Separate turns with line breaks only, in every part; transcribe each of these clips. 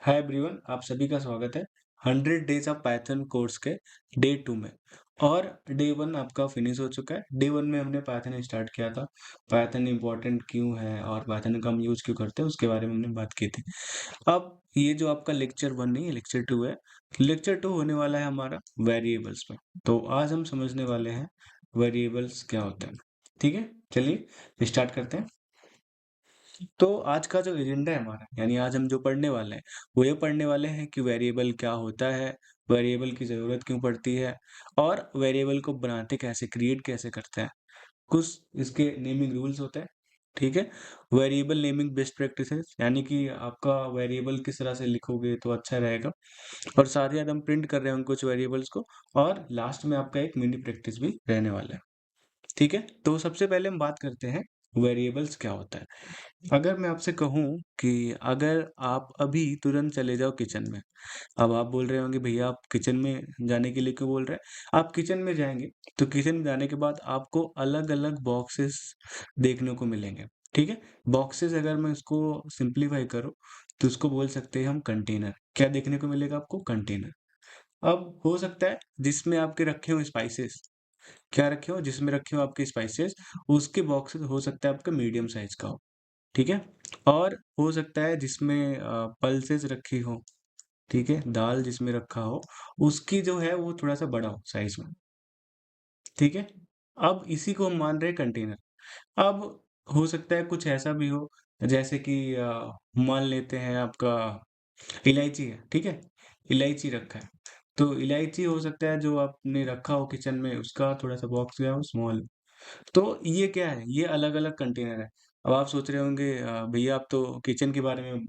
Hi everyone, आप सभी का स्वागत है 100 डेज ऑफ पाइथन कोर्स के डे 2 में। और डे 1 आपका फिनिश हो चुका है। डे 1 में हमने पाइथन स्टार्ट किया था। पाइथन इंपॉर्टेंट क्यों है और पाइथन का हम यूज क्यों करते हैं उसके बारे में हमने बात की थी। अब ये जो आपका लेक्चर 1 नहीं है, लेक्चर 2 है। लेक्चर 2 होने वाला है हमारा वेरिएबल्स पे। तो आज हम समझने वाले हैं वेरिएबल्स क्या होते हैं। ठीक है, चलिए स्टार्ट करते हैं। तो आज का जो एजेंडा है हमारा, यानी आज हम जो पढ़ने वाले हैं वो ये पढ़ने वाले हैं कि वेरिएबल क्या होता है, वेरिएबल की ज़रूरत क्यों पड़ती है और वेरिएबल को बनाते कैसे, क्रिएट कैसे करते हैं। कुछ इसके नेमिंग रूल्स होते हैं। ठीक है, वेरिएबल नेमिंग बेस्ट प्रैक्टिसेस, यानी कि आपका वेरिएबल किस तरह से लिखोगे तो अच्छा रहेगा। और साथ ही साथ हम प्रिंट कर रहे हैं कुछ वेरिएबल्स को। और लास्ट में आपका एक मिनी प्रैक्टिस भी रहने वाला है। ठीक है, तो सबसे पहले हम बात करते हैं वेरिएबल्स क्या होता है। अगर मैं आपसे कहूँ कि अगर आप अभी तुरंत चले जाओ किचन में। अब आप बोल रहे होंगे भैया आप किचन में जाने के लिए क्यों बोल रहे हैं? आप किचन में जाएँगे, तो किचन में जाने के बाद आपको अलग-अलग बॉक्सेस देखने को मिलेंगे, ठीक है? बॉक्सेस अगर मैं इसको सिम्प्लीफाई करूँ, तो उसको बोल सकते हैं हम कंटेनर। क्या देखने को मिलेगा आपको? कंटेनर। अब हो सकता है जिसमें आपके रखे हों स्पाइसेस, क्या रखे हों? जिसमें रखे हों आपके स्पाइसेस, उसके बॉक्सेस हो सकता है आपका मीडियम साइज़ का हो। ठीक है? और हो सकता है जिसमें पल्सेस रखी हों, ठीक है? दाल जिसमें रखा हो, उसकी जो है वो थोड़ा-सा बड़ा हो साइज़ में, ठीक है? अब इसी को हम मान रहे हैं कंटेनर। अब हो सकता है कुछ ऐसा भी हो, जैसे कि मान लेते हैं आपका इलायची है, ठीक है? इलायची रखा है, तो इलायची हो सकता है जो आपने रखा हो किचन में, उसका थोड़ा-सा बॉक्स जो है वो स्मॉल। तो ये क्या है? ये अलग-अलग कंटेनर है। अब आप सोच रहे होंगे भैया आप तो किचन के बारे में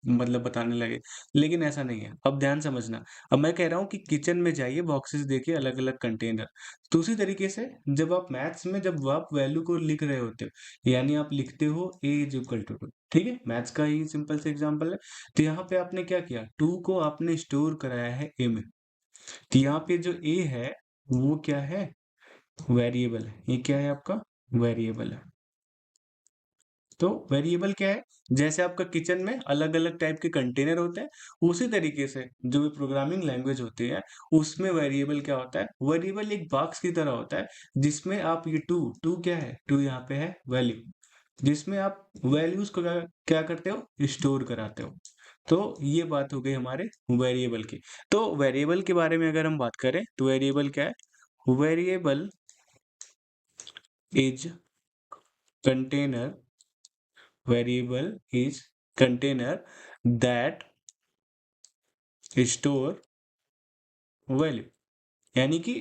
मतलब बताने लगे, लेकिन ऐसा नहीं है। अब ध्यान समझना, अब मैं कह रहा हूँ कि किचन में जाइए, बॉक्सेस देखिए अलग-अलग कंटेनर। तो उसी तरीके से जब आप मैथ्स में जब आप वैल्यू को लिख रहे होते हो, यानी आप लिखते हो a इज़ इक्वल टू 2, ठीक है? मैथ्स का ही सिंपल सा एग्ज़ाम्पल है। तो यहाँ पे आपने क्या किया? 2 को आपने स्टोर कराया है a में। तो यहाँ पे जो a है, वो क्या है? वेरिएबल है। ये क्या है आपका? वेरिएबल है। तो वेरिएबल क्या है? जैसे आपका किचन में अलग-अलग टाइप के कंटेनर होते हैं, उसी तरीके से जो भी प्रोग्रामिंग लैंग्वेज होती है, उसमें वेरिएबल क्या होता है? वेरिएबल एक बॉक्स की तरह होता है, जिसमें आप ये 2 क्या है? 2 यहाँ पे है वैल्यू, जिसमें आप वैल्यूज़ को क्या क्या करते हो? स्टोर कराते हो। तो ये बात हो गई हमारे वेरिएबल की। तो वेरिएबल के बारे में अगर हम बात करें, तो वेरिएबल क्या है? Variable is container variable is container that store value। यानी कि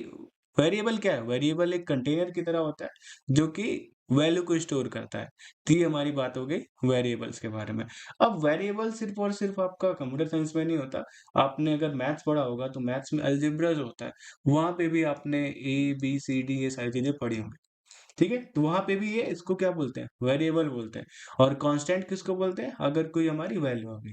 वेरिएबल क्या है? वेरिएबल एक कंटेनर की तरह होता है जो कि वैल्यू को स्टोर करता है। तो ये हमारी बात हो गई वेरिएबल्स के बारे में। अब वेरिएबल सिर्फ और सिर्फ आपका कंप्यूटर साइंस में नहीं होता। आपने अगर मैथ्स पढ़ा होगा तो मैथ्स में अलजेब्रा जो होता है, वहाँ पे भी आपने ए बी सी डी ये सारी चीजें पढ़ी होंगी। ठीक है, तो वहां पे भी ये इसको क्या बोलते हैं? वेरिएबल बोलते हैं। और कांस्टेंट किसको बोलते हैं? अगर कोई हमारी वैल्यू आ गई।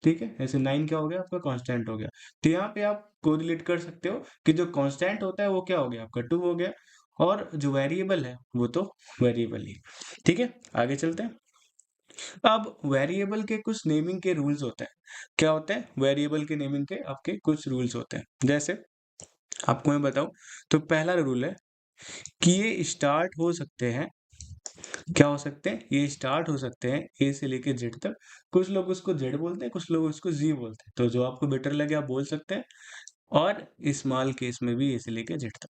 ठीक है, ऐसे 9 क्या हो गया आपका? कांस्टेंट हो गया। तो यहाँ पे आप कोरिलेट कर सकते हो कि जो कांस्टेंट होता है वो क्या हो गया आपका? 2 हो गया। और जो वेरिएबल है वो तो वेरिएबल ही। ठीक है, आगे चलते हैं। अब वेरिएबल के कुछ नेमिंग के रूल्स होते हैं। क्या होते हैं? वेरिएबल के नेमिंग के आपके कुछ रूल्स होते हैं। जैसे आपको मैं बताऊं, तो पहला रूल है कि ये स्टार्ट हो सकते हैं। क्या हो सकते हैं? ये स्टार्ट हो सकते हैं ए से लेके जेड तक। कुछ लोग उसको जेड बोलते हैं, कुछ लोग उसको जी बोलते हैं। तो जो आपको बेटर लगे आप बोल सकते हैं। और स्मॉल केस में भी ए से लेके जेड तक।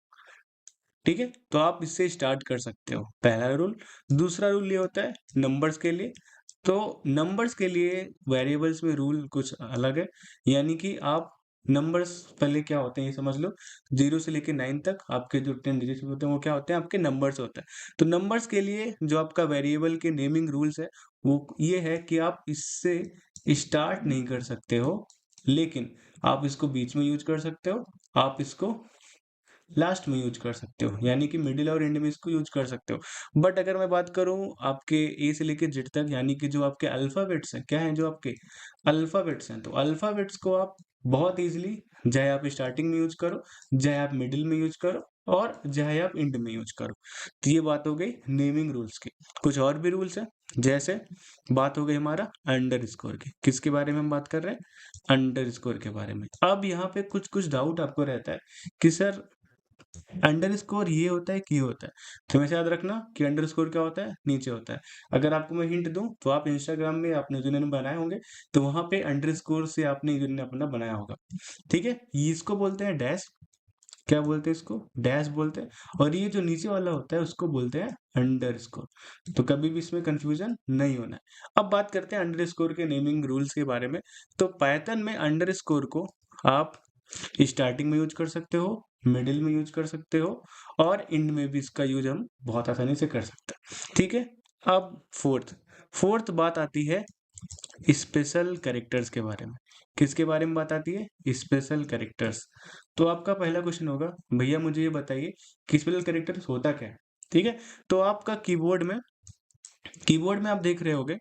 ठीक है? तो आप इससे स्टार्ट कर सकते हो, पहला रूल। दूसरा रूल ये होता है नंबर्स के लिए। तो नंबर्स के लिए वेरिएबल्स में रूल कुछ अलग है। यानी कि आप नंबर्स पहले क्या होते हैं ये समझ लो। 0 से लेके 9 तक आपके जो 10 डिजिट्स होते हैं वो क्या होते हैं? आपके नंबर्स होते हैं। तो नंबर्स के लिए जो आपका वेरिएबल के नेमिंग रूल्स है, वो ये है कि आप इससे स्टार्ट नहीं कर सकते हो, लेकिन आप इसको बीच में यूज़ कर सकते हो, आप इसको लास्ट में यूज़ कर सकते हो, यानी कि मिडिल और एंड में इसको यूज़ कर सकते हो। बट अगर मैं बात करूँ आपके ए से लेके जेड तक, यानी कि जो आपके अल्फ़ाबेट्स हैं, क्या हैं जो आपके अल्फ़ाबेट्स हैं, तो अल्फ़ाबेट्स को आप बहुत ईज़िली चाहे आप स्टार्टिंग में यूज़ करो, चाहे आप मिडिल में यूज़ करो और चाहे आप एंड में यूज़ करो। तो ये बात हो गई नेमिंग रूल्स की। कुछ और भी रूल्स हैं, जैसे बात हो गई हमारा अंडरस्कोर की, किसके बारे में हम बात कर रहे हैं, अंडरस्कोर के बारे में। अब यहाँ पे कुछ कुछ डाउट आपको रहता है कि सर अंडरस्कोर ये होता है कि ये होता है, तो हमेशा याद रखना कि अंडरस्कोर क्या होता है, नीचे होता है। अगर आपको मैं हिंट दूं तो आप इंस्टाग्राम में अपने यूजर नेम बनाए होंगे, तो वहां पे अंडरस्कोर से आपने यूजर नेम अपना बनाया होगा, ठीक है। ये इसको बोलते हैं डैश, क्या बोलते हैं इसको, डैश बोलते हैं। और ये जो नीचे वाला होता है उसको बोलते हैं अंडरस्कोर। तो कभी भी इसमें कंफ्यूजन नहीं होना है। अब बात करते हैं अंडरस्कोर के नेमिंग रूल्स के बारे में। तो पाइथन में अंडरस्कोर को आप स्टार्टिंग में यूज कर सकते हो, मिडिल में यूज कर सकते हो, और एंड में भी इसका यूज हम बहुत आसानी से कर सकते हैं, ठीक है। अब फोर्थ फोर्थ बात आती है स्पेशल कैरेक्टर्स के बारे में। किसके बारे में बात आती है, स्पेशल कैरेक्टर्स। तो आपका पहला क्वेश्चन होगा, भैया मुझे ये बताइए कि स्पेशल कैरेक्टर्स होता क्या है, ठीक है। तो आपका कीबोर्ड में आप देख रहे होगे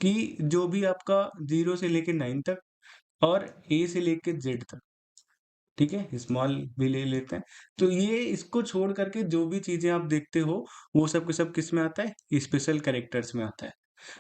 कि जो भी आपका 0 से लेके 9 तक और ए से लेके जेड तक, ठीक है, स्मॉल भी ले लेते हैं, तो ये इसको छोड़ करके जो भी चीजें आप देखते हो वो सब के सब किस में आता है, स्पेशल कैरेक्टर्स में आता है।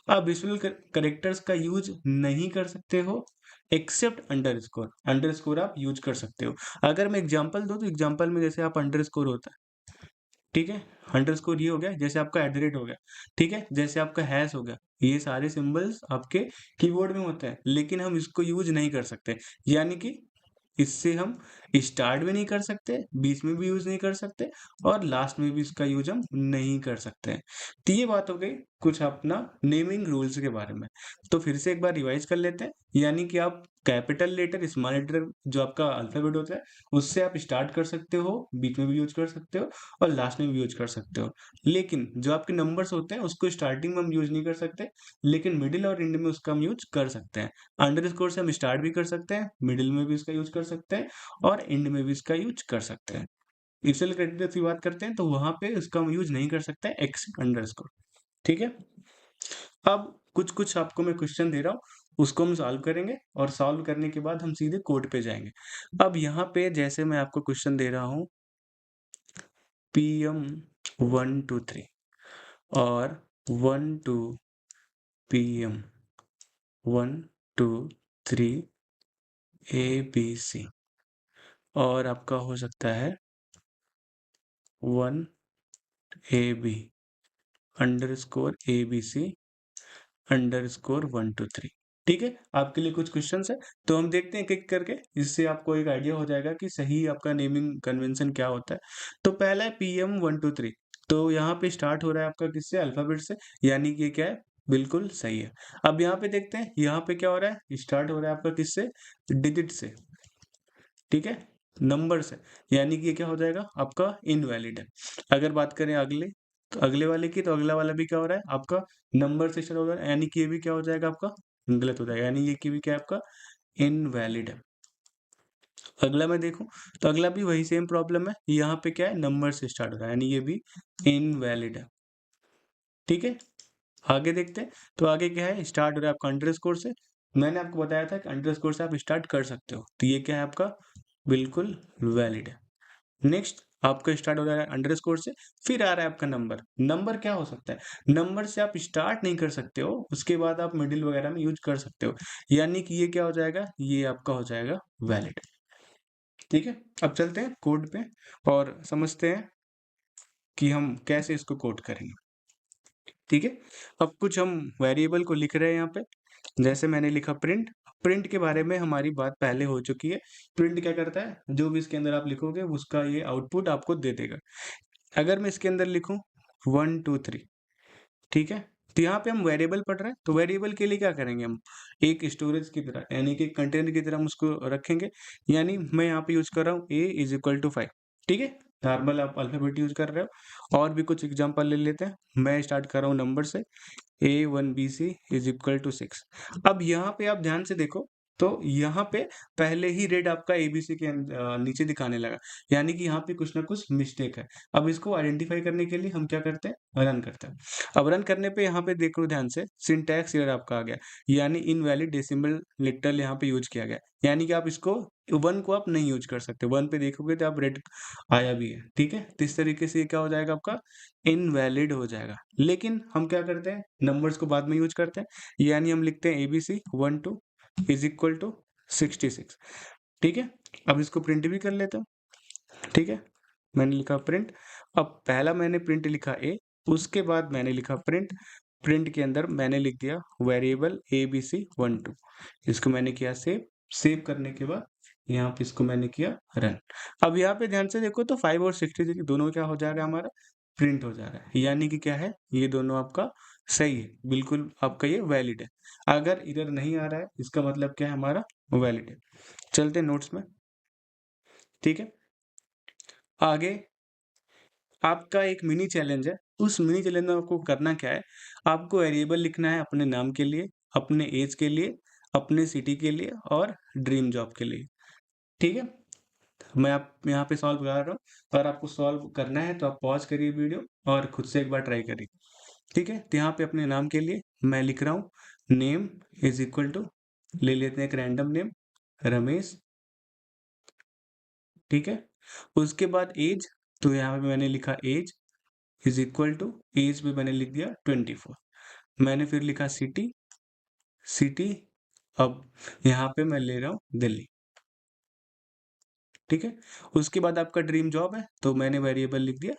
आप विजुअल कैरेक्टर्स का यूज नहीं कर सकते हो एक्सेप्ट अंडरस्कोर। अंडरस्कोर आप यूज कर सकते हो। अगर मैं एग्जांपल दूं तो एग्जांपल में जैसे आप अंडरस्कोर होता है, ठीक है, अंडरस्कोर ये हो गया, जैसे आपका एट द रेट हो गया, ठीक है, जैसे आपका हैश हो गया, ये सारे सिंबल्स आपके कीबोर्ड में होते हैं, लेकिन हम इसको यूज नहीं कर सकते। यानी कि इससे हम स्टार्ट भी नहीं कर सकते, बीच में भी यूज नहीं कर सकते, और लास्ट में भी इसका यूज हम नहीं कर सकते हैं। तो ये बात हो गई कुछ अपना नेमिंग रूल्स के बारे में। तो फिर से एक बार रिवाइज कर लेते हैं। यानी कि आप कैपिटल लेटर, स्मॉल लेटर, जो आपका अल्फाबेट होता है उससे आप स्टार्ट कर सकते हो, बीच में भी यूज कर सकते हो, और लास्ट में भी यूज कर सकते हो। लेकिन जो आपके नंबर्स होते हैं उसको स्टार्टिंग में हम यूज नहीं कर सकते, लेकिन मिडिल और एंड में उसका हम यूज कर सकते हैं। अंडरस्कोर से हम स्टार्ट भी कर सकते हैं, मिडिल में भी इसका यूज कर सकते हैं, और एंड में भी इसका यूज कर सकते हैं। इफेल क्रेडिट की बात करते हैं तो वहां पे इसका हम यूज नहीं कर सकते एक्सेप्ट अंडरस्कोर, ठीक है। अब कुछ कुछ आपको मैं क्वेश्चन दे रहा हूँ, उसको हम सॉल्व करेंगे, और सॉल्व करने के बाद हम सीधे कोड पे जाएंगे। अब यहाँ पे जैसे मैं आपको क्वेश्चन दे रहा हूँ PM 1 2 3 और 1 2 PM 1 2 3 ABC, और आपका हो सकता है 1 AB _ABC _1 2 3, ठीक है। आपके लिए कुछ क्वेश्चंस है, तो हम देखते हैं एक-एक करके, जिससे आपको एक आइडिया हो जाएगा कि सही आपका नेमिंग कन्वेंशन क्या होता है। तो पहला है PM 1 2 3, तो यहाँ पे स्टार्ट हो रहा है आपका किससे, अल्फाबेट से, यानी कि ये क्या है, बिल्कुल सही है। अब यहाँ पे देखते हैं, यहाँ पे क्या हो रहा है, स्टार्ट हो रहा है आपका किससे, डिजिट से, ठीक है, नंबर से, यानी कि ये क्या हो जाएगा, आपका इनवैलिड है। अगर बात करें अगले, तो अगले वाले की, तो अगला वाला भी क्या हो रहा है आपका, नंबर से स्टार्ट हो रहा है, यानी कि ये भी क्या हो जाएगा आपका, गलत हो जाएगा, यानी ये की भी क्या है आपका, इनवैलिड है। अगला मैं देखूं तो अगला भी वही सेम प्रॉब्लम है, यहाँ पे क्या है, नंबर से स्टार्ट हो रहा है, यानी ये भी इनवैलिड है, ठीक है। आगे देखते हैं, तो आगे क्या है, स्टार्ट हो रहा है आपका अंडरस्कोर से। मैंने आपको बताया था कि अंडरस्कोर से आप स्टार्ट कर सकते हो, तो ये क्या है आपका, बिल्कुल वैलिड है। नेक्स्ट आपका स्टार्ट हो रहा है अंडरस्कोर से, फिर आ रहा है आपका नंबर। नंबर क्या हो सकता है, नंबर से आप स्टार्ट नहीं कर सकते हो, उसके बाद आप मिडिल वगैरह में यूज कर सकते हो, यानी कि ये क्या हो जाएगा, ये आपका हो जाएगा वैलिड, ठीक है। अब चलते हैं कोड पे और समझते हैं कि हम कैसे इसको कोड करेंगे, ठीक है। अब कुछ हम वेरिएबल को लिख रहे हैं यहाँ पे, जैसे मैंने लिखा प्रिंट। प्रिंट के बारे में हमारी बात पहले हो चुकी है। प्रिंट क्या करता है, जो भी इसके अंदर आप लिखोगे उसका ये आउटपुट आपको दे देगा। अगर मैं इसके अंदर लिखूं 1 2 3, ठीक है, तो यहाँ पे हम वेरिएबल पढ़ रहे हैं, तो वेरिएबल के लिए क्या करेंगे, हम एक स्टोरेज की तरह, यानी कि कंटेनर की तरह हम उसको रखेंगे। यानी मैं यहाँ पे यूज कर रहा हूँ a = 5, ठीक है, नॉर्मल आप अल्फाबेट यूज कर रहे हो। और भी कुछ एग्जांपल ले लेते हैं, मैं स्टार्ट कर रहा हूँ नंबर से, A1BC = 6। अब यहाँ पे आप ध्यान से देखो तो यहाँ पे पहले ही रेड आपका एबीसी के नीचे दिखाने लगा, यानी कि यहाँ पे कुछ ना कुछ मिस्टेक है। अब इसको आइडेंटिफाई करने के लिए हम क्या करते हैं, रन करते हैं। अब रन करने पे यहाँ पे देखो ध्यान से, सिंटैक्स एरर आपका आ गया, यानी इनवैलिड डेसिमल लिटरल यहाँ पे यूज किया गया, यानी कि आप इसको 1 को आप नहीं यूज कर सकते। 1 पे देखोगे तो आप रेड आया भी है, ठीक है। तो इस तरीके से ये क्या हो जाएगा, आपका इनवैलिड हो जाएगा। लेकिन हम क्या करते हैं, नंबर्स को बाद में यूज करते हैं, यानी हम लिखते हैं एबीसी 1 2 इज इक्वल टू 66, ठीक है। अब इसको प्रिंट भी कर लेते हैं, ठीक है। मैंने लिखा प्रिंट, अब पहला मैंने प्रिंट लिखा ए, उसके बाद मैंने लिखा प्रिंट, प्रिंट के अंदर मैंने लिख दिया वेरिएबल एबीसी 1 2, इसको मैंने किया सेव, सेव करने के बाद यहाँ पे इसको मैंने किया रन। अब यहाँ पे ध्यान से देखो तो 5 और 66 दोनों क्या हो जा रहा है, हमारा प्रिंट हो जा रहा है, यानी कि क्या है, ये दोनों आपका सही है, बिल्कुल आपका ये वैलिड है। अगर एरर नहीं आ रहा है, इसका मतलब क्या है, हमारा वैलिड है। चलते हैं नोट्स में, ठीक है। आगे आपका एक मिनी चैलेंज है, उस मिनी चैलेंज में आपको करना क्या है, आपको वेरिएबल लिखना है अपने नाम के लिए, अपने एज के लिए, अपने सिटी के लिए और ड्रीम जॉब के लिए, ठीक है। मैं आप यहाँ पे सॉल्व करा रहा हूँ, अगर आपको सॉल्व करना है तो आप पॉज करिए वीडियो और खुद से एक बार ट्राई करिए, ठीक है। तो यहाँ पे अपने नाम के लिए मैं लिख रहा हूँ नेम इज इक्वल टू, ले लेते हैं एक रैंडम नेम, रमेश, ठीक है। उसके बाद एज, तो यहाँ पे मैंने लिखा age is equal to, age पे मैंने लिख दिया 24। मैंने फिर लिखा सिटी, सिटी, अब यहाँ पे मैं ले रहा हूँ दिल्ली, ठीक है। उसके बाद आपका ड्रीम जॉब है, तो मैंने वेरिएबल लिख दिया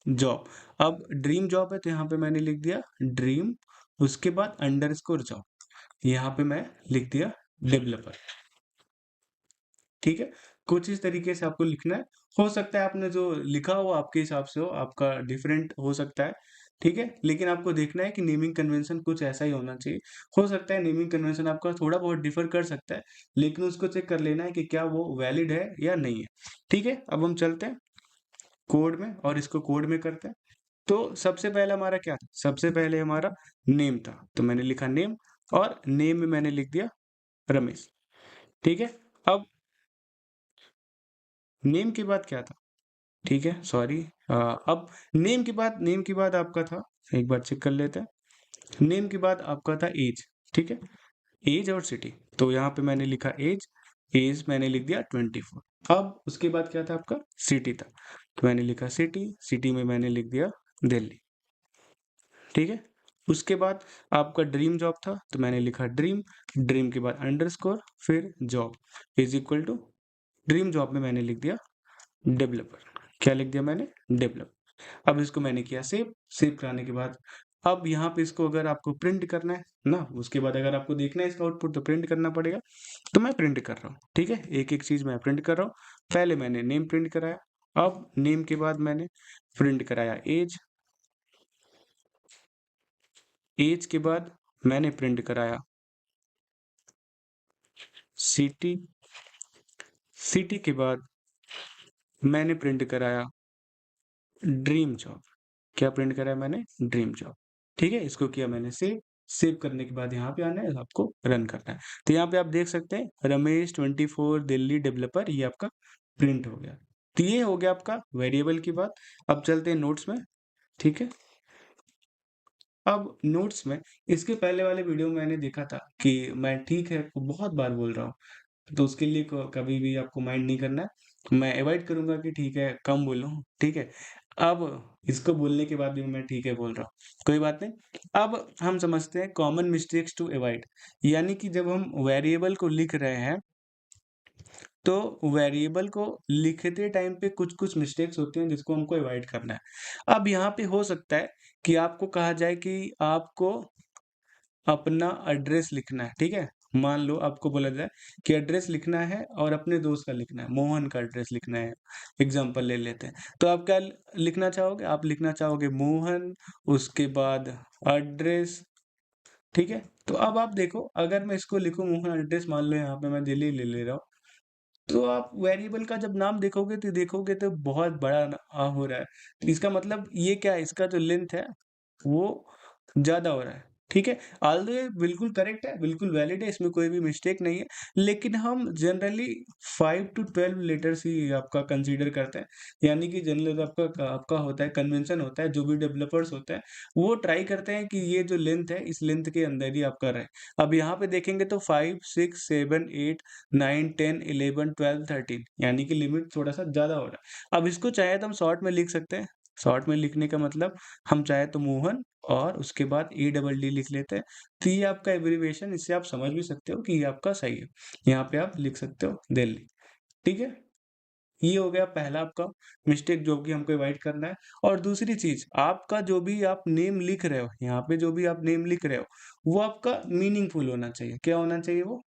जॉब। अब ड्रीम जॉब है तो यहाँ पे मैंने लिख दिया ड्रीम, उसके बाद अंडरस्कोर जॉब, यहाँ पे मैं लिख दिया डेवलपर, ठीक है। कुछ इस तरीके से आपको लिखना है, हो सकता है आपने जो लिखा हो आपके हिसाब से हो, आपका डिफरेंट हो सकता है, ठीक है। लेकिन आपको देखना है कि नेमिंग कन्वेंशन कुछ ऐसा ही होना चाहिए। हो सकता है नेमिंग कन्वेंशन आपका थोड़ा बहुत डिफर कर सकता है, लेकिन उसको चेक कर लेना है कि क्या वो वैलिड है या नहीं है, ठीक है। अब हम चलते हैं कोड में और इसको कोड में करते हैं। तो सबसे पहले हमारा क्या था, सबसे पहले हमारा नेम था, तो मैंने लिखा नेम और नेम में मैंने लिख दिया रमेश, ठीक है। अब नेम के बाद क्या था, ठीक है, सॉरी, अब नेम के बाद आपका था, एक बार चेक कर लेते हैं, नेम के बाद आपका था एज, ठीक है, एज और सिटी, तो यहाँ पे मैंने लिखा एज, एज मैंने लिख दिया 24। अब उसके बाद क्या था, आपका सिटी था, तो मैंने लिखा सिटी, सिटी में मैंने लिख दिया दिल्ली, ठीक है। उसके बाद आपका ड्रीम जॉब था, तो मैंने लिखा ड्रीम, ड्रीम के बाद अंडरस्कोर, फिर job is equal to, dream job में मैंने लिख दिया डेवलपर, क्या लिख दिया मैंने, डेवलपर। अब इसको मैंने किया सेव, सेव कराने के बाद अब यहाँ पे इसको अगर आपको प्रिंट करना है ना, उसके बाद अगर आपको देखना है इसका आउटपुट तो प्रिंट करना पड़ेगा, तो मैं प्रिंट कर रहा हूँ, ठीक है। एक एक चीज मैं प्रिंट कर रहा हूँ। पहले मैंने नेम प्रिंट कराया, अब नेम के बाद मैंने प्रिंट कराया एज, एज के बाद मैंने प्रिंट कराया सिटी, सिटी के बाद मैंने प्रिंट कराया ड्रीम जॉब, क्या प्रिंट कराया मैंने, ड्रीम जॉब, ठीक है। इसको किया मैंने सेव, सेव करने के बाद यहाँ पे आना है, आपको रन करना है। तो यहाँ पे आप देख सकते हैं रमेश 24 दिल्ली डेवलपर, ये आपका प्रिंट हो गया। तो ये हो गया आपका वेरिएबल की बात। अब चलते हैं नोट्स में, ठीक है। अब नोट्स में इसके पहले वाले वीडियो में मैंने देखा था कि मैं ठीक है को बहुत बार बोल रहा हूँ, तो उसके लिए कभी भी आपको माइंड नहीं करना है, मैं अवॉइड करूंगा कि ठीक है कम बोलूं, ठीक है। अब इसको बोलने के बाद भी मैं ठीक है बोल रहा हूँ, कोई बात नहीं। अब हम समझते हैं कॉमन मिस्टेक्स टू अवॉइड, यानी कि जब हम वेरिएबल को लिख रहे हैं तो वेरिएबल को लिखते टाइम पे कुछ कुछ मिस्टेक्स होती हैं जिसको हमको अवॉइड करना है। अब यहाँ पे हो सकता है कि आपको कहा जाए कि आपको अपना एड्रेस लिखना है, ठीक है। मान लो आपको बोला जाए कि एड्रेस लिखना है और अपने दोस्त का लिखना है, मोहन का एड्रेस लिखना है, एग्जांपल ले लेते हैं। तो आप क्या लिखना चाहोगे, आप लिखना चाहोगे मोहन, उसके बाद एड्रेस, ठीक है। तो अब आप देखो अगर मैं इसको लिखूं मोहन एड्रेस, मान लो यहाँ पे मैं दिल्ली ले ले रहा हूँ, तो आप वेरिएबल का जब नाम देखोगे तो बहुत बड़ा हो रहा है, तो इसका मतलब ये क्या है, इसका जो लेंथ है वो ज्यादा हो रहा है, ठीक है? ऑल्दो ये बिल्कुल करेक्ट है, बिल्कुल वैलिड है, इसमें कोई भी मिस्टेक नहीं है। लेकिन हम जनरली 5 टू 12 लेटर्स ही आपका कंसीडर करते हैं। यानी कि जनरल आपका होता है, कन्वेंशन होता है, जो भी डेवलपर्स होते हैं, वो ट्राई करते हैं कि ये जो लेंथ है, इस लेंथ के अंदर ही आपका रहे। अब यहाँ पे देखेंगे तो 5, 6, 7, 8, 9, 10, 11, 12, 13 यानी कि लिमिट थोड़ा-सा ज़्यादा हो रहा है। अब इसको चाहे तो हम शॉर्ट में लिख सकते हैं। शॉर्ट में लिखने का मतलब हम चाहे तो मोहन और उसके बाद EDD लिख लेते हैं। तो ये आपका एब्रिविएशन, इससे आप समझ भी सकते हो कि ये आपका सही है। यहाँ पे आप लिख सकते हो दिल्ली, ठीक है? ये हो गया पहला आपका मिस्टेक जो कि हमको अवॉइड करना है। और दूसरी चीज़, आपका जो भी आप नेम लिख रहे हो, यहाँ पे जो भी आप नेम लिख रहे हो, वो आपका मीनिंगफुल होना चाहिए। क्या होना चाहिए वो?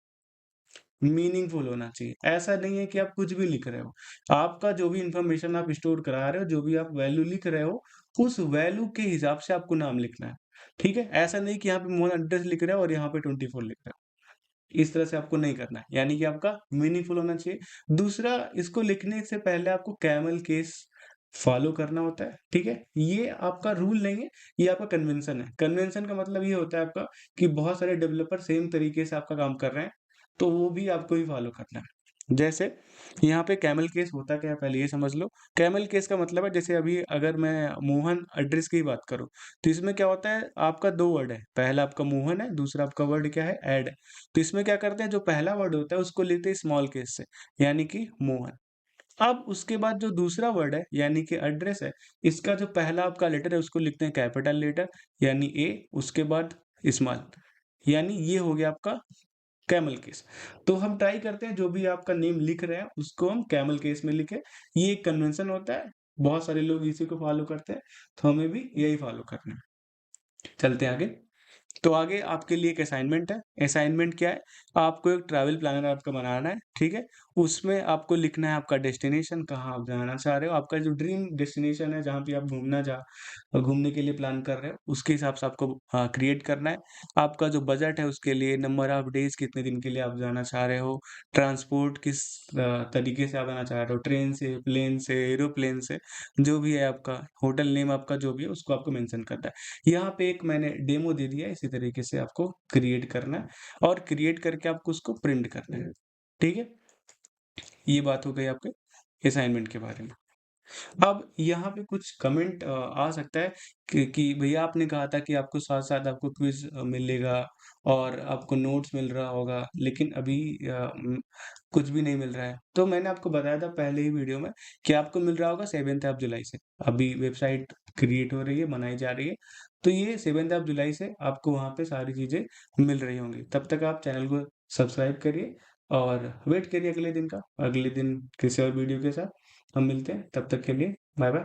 मीनिंगफुल होना चाहिए। ऐसा नहीं है कि आप कुछ भी लिख रहे हो। आपका जो भी इन्फॉर्मेशन आप स्टोर करा रहे हो, जो भी आप वैल्यू लिख रहे हो, उस वैल्यू के हिसाब से आपको नाम लिखना है। ठीक है? ऐसा नहीं कि यहाँ पे मोहन एड्रेस लिख रहे हो और यहाँ पे 24 लिख रहे हो। इस तरह से आपको नहीं करना है। यानी कि आपका मीनिंगफुल होना चाहिए। दूसरा, इसको लिखने से पहले आपको कैमल केस फॉलो करना होता है। ठीक है? ये आपका रूल नहीं है, ये आपका कन्वेंशन है। कन्वेंशन का मतलब ये होता है आपका कि बहुत सारे डेवलपर सेम तरीके से आपका काम कर रहे हैं, तो वो भी आपको ही फॉलो करना है। जैसे यहाँ पे कैमल केस होता क्या है, पहले ये समझ लो। कैमल केस का मतलब है, जैसे अभी अगर मैं मोहन एड्रेस की बात करूँ, तो इसमें क्या होता है, आपका 2 वर्ड है। पहला आपका मोहन है, दूसरा आपका वर्ड क्या है, ऐड है। तो इसमें क्या करते हैं, जो पहला वर्ड होता है उसको लिखते हैं स्मॉल केस से, यानी कि मोहन। अब उसके बाद जो दूसरा वर्ड है, यानी कि एड्रेस है, इसका जो पहला आपका लेटर है उसको लिखते हैं कैपिटल लेटर, यानी ए, उसके बाद स्मॉल। यानी ये हो गया आपका कैमल केस। तो हम ट्राई करते हैं जो भी आपका नेम लिख रहे हैं उसको हम कैमल केस में लिखें। ये एक कन्वेंशन होता है, बहुत सारे लोग इसी को फॉलो करते हैं, तो हमें भी यही फॉलो करना है। चलते हैं आगे। तो आगे आपके लिए एक असाइनमेंट है। असाइनमेंट क्या है? आपको एक ट्रैवल प्लानर आपका बनाना है, ठीक है? उसमें आपको लिखना है आपका डेस्टिनेशन, कहाँ आप जाना चाह रहे हो, आपका जो ड्रीम डेस्टिनेशन है, जहाँ पे आप घूमने के लिए प्लान कर रहे हो, उसके हिसाब से आपको क्रिएट करना है। आपका जो बजट है उसके लिए, नंबर ऑफ डेज़, कितने दिन के लिए आप जाना चाह रहे हो, ट्रांसपोर्ट किस तरीके से आप आना चाह रहे हो, ट्रेन से, प्लेन से, एरोप्लेन से, जो भी है आपका, होटल नेम आपका जो भी है, उसको आपको मेंशन करना है। यहाँ पे एक मैंने डेमो दे दिया है, इसी तरीके से आपको क्रिएट करना है और क्रिएट करके आपको उसको प्रिंट करना है। ठीक है? ये बात हो गई आपके असाइनमेंट के बारे में। अब यहाँ पे कुछ कमेंट आ सकता है कि भैया आपने कहा था कि आपको साथ-साथ आपको क्विज़ मिलेगा और आपको नोट्स मिल रहा होगा, लेकिन अभी कुछ भी नहीं मिल रहा है। तो मैंने आपको बताया था पहले ही वीडियो में कि आपको मिल रहा होगा 7th ऑफ जुलाई से। अभी वेबसाइट क्रिएट हो रही है, बनाई जा रही है। तो ये 7th ऑफ जुलाई से आपको वहाँ पे सारी चीज़ें मिल रही होंगी। तब तक आप चैनल को सब्सक्राइब करिए और वेट करिए अगले दिन का। अगले दिन किसी और वीडियो के साथ हम मिलते हैं। तब तक के लिए बाय बाय।